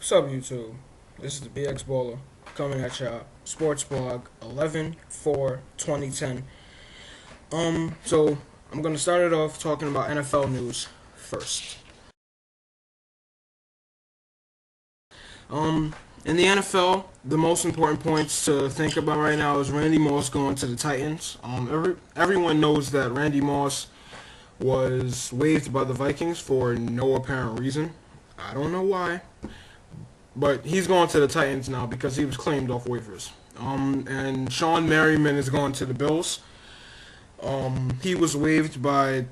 What's up, YouTube? This is the BX Baller coming at ya. Sports blog 11/4/2010. So I'm gonna start it off talking about NFL news first. In the NFL, the most important points to think about right now is Randy Moss going to the Titans. Everyone knows that Randy Moss was waived by the Vikings for no apparent reason. I don't know why. But he's going to the Titans now because he was claimed off waivers. And Sean Merriman is going to the Bills. He was waived by,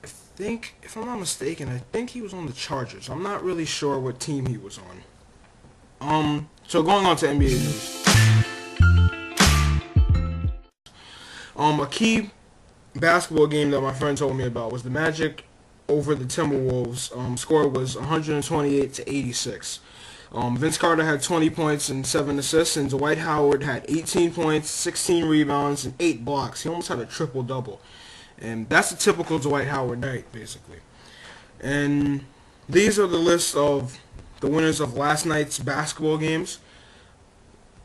I think, if I'm not mistaken, I think he was on the Chargers. I'm not really sure what team he was on. So going on to NBA news. A key basketball game that my friend told me about was the Magic over the Timberwolves. Score was 128-86. Vince Carter had 20 points and 7 assists, and Dwight Howard had 18 points, 16 rebounds, and 8 blocks. He almost had a triple-double. And that's a typical Dwight Howard night, basically. And these are the list of the winners of last night's basketball games.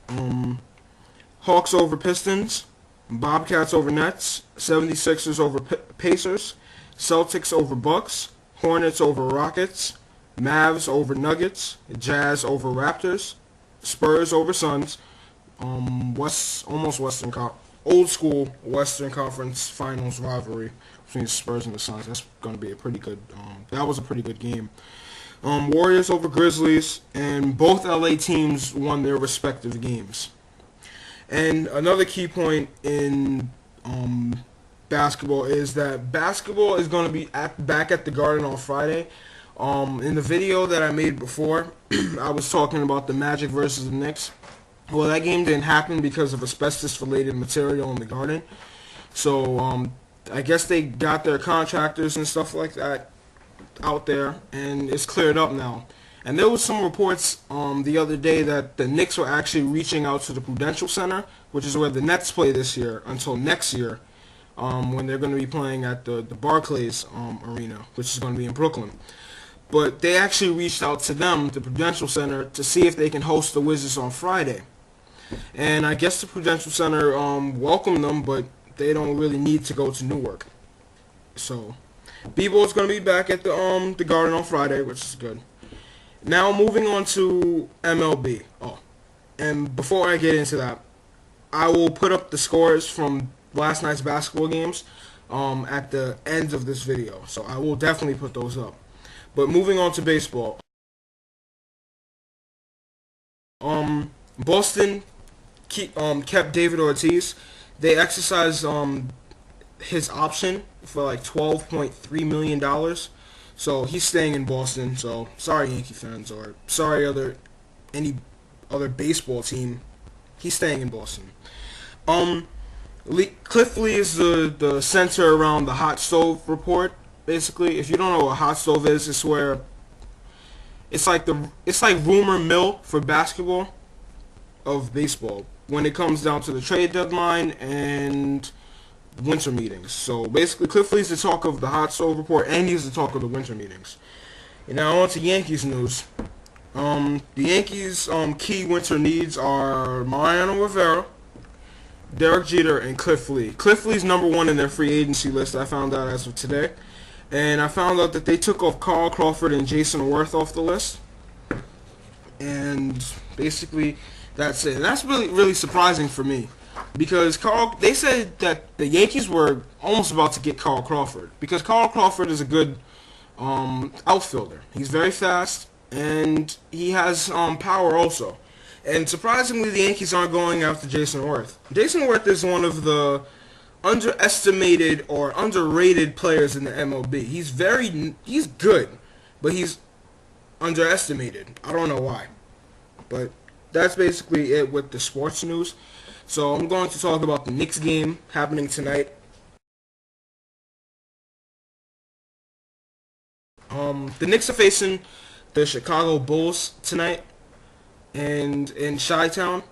Hawks over Pistons, Bobcats over Nets, 76ers over Pacers, Celtics over Bucks, Hornets over Rockets, Mavs over Nuggets, Jazz over Raptors, Spurs over Suns, old school Western Conference Finals rivalry between the Spurs and the Suns. That's going to be a pretty good. That was a pretty good game. Warriors over Grizzlies, and both LA teams won their respective games. And another key point in basketball is that basketball is going to be back at the Garden on Friday. In the video that I made before, I was talking about the Magic versus the Knicks. Well, that game didn't happen because of asbestos-related material in the Garden. So, I guess they got their contractors and stuff like that out there, and it's cleared up now. And there was some reports the other day that the Knicks were actually reaching out to the Prudential Center, which is where the Nets play this year, until next year, when they're going to be playing at the Barclays Arena, which is going to be in Brooklyn. But they actually reached out to them, the Prudential Center, to see if they can host the Wizards on Friday. And I guess the Prudential Center welcomed them, but they don't really need to go to Newark. So, B-Ball is going to be back at the Garden on Friday, which is good. Now moving on to MLB. And before I get into that, I will put up the scores from last night's basketball games at the end of this video. So I will definitely put those up. But moving on to baseball. Boston kept David Ortiz. They exercised his option for like $12.3 million. So he's staying in Boston. So sorry, Yankee fans, or sorry any other baseball team. He's staying in Boston. Cliff Lee is the center around the hot stove report. Basically, if you don't know what a hot stove is, it's where it's like rumor mill for basketball of baseball when it comes down to the trade deadline and winter meetings. So basically, Cliff Lee's the talk of the hot stove report, and he's the talk of the winter meetings. And now on to Yankees news. The Yankees' key winter needs are Mariano Rivera, Derek Jeter, and Cliff Lee. Cliff Lee's number one in their free agency list, I found out as of today. And I found out that they took off Carl Crawford and Jason Worth off the list. And basically, that's it. And that's really surprising for me. Because they said that the Yankees were almost about to get Carl Crawford. Because Carl Crawford is a good outfielder. He's very fast, and he has power also. And surprisingly, the Yankees aren't going after Jason Worth. Jason Worth is one of the underestimated or underrated players in the MLB. He's good, but he's underestimated. I don't know why. But that's basically it with the sports news. So I'm going to talk about the Knicks game happening tonight. The Knicks are facing the Chicago Bulls tonight and in Chi-Town.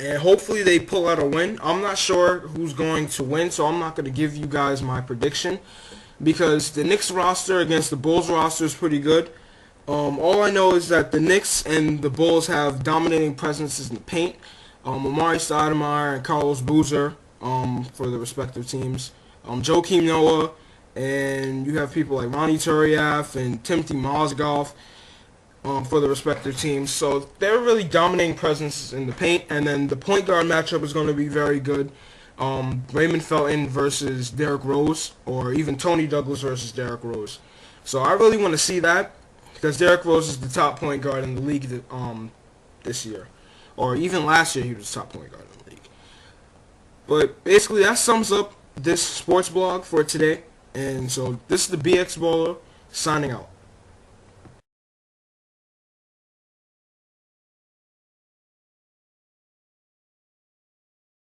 And hopefully they pull out a win. I'm not sure who's going to win, so I'm not going to give you guys my prediction. Because the Knicks roster against the Bulls roster is pretty good. All I know is that the Knicks and the Bulls have dominating presences in the paint. Amari Stoudemire and Carlos Boozer for the respective teams. Joakim Noah, and you have people like Ronnie Turiaf and Timothy Mozgov for the respective teams. So they're really dominating presences in the paint. And then the point guard matchup is going to be very good. Raymond Felton versus Derrick Rose, or even Tony Douglas versus Derrick Rose. So I really want to see that because Derrick Rose is the top point guard in the league this year. Or even last year he was the top point guard in the league. But basically that sums up this sports blog for today. And so this is the BX Bowler signing out.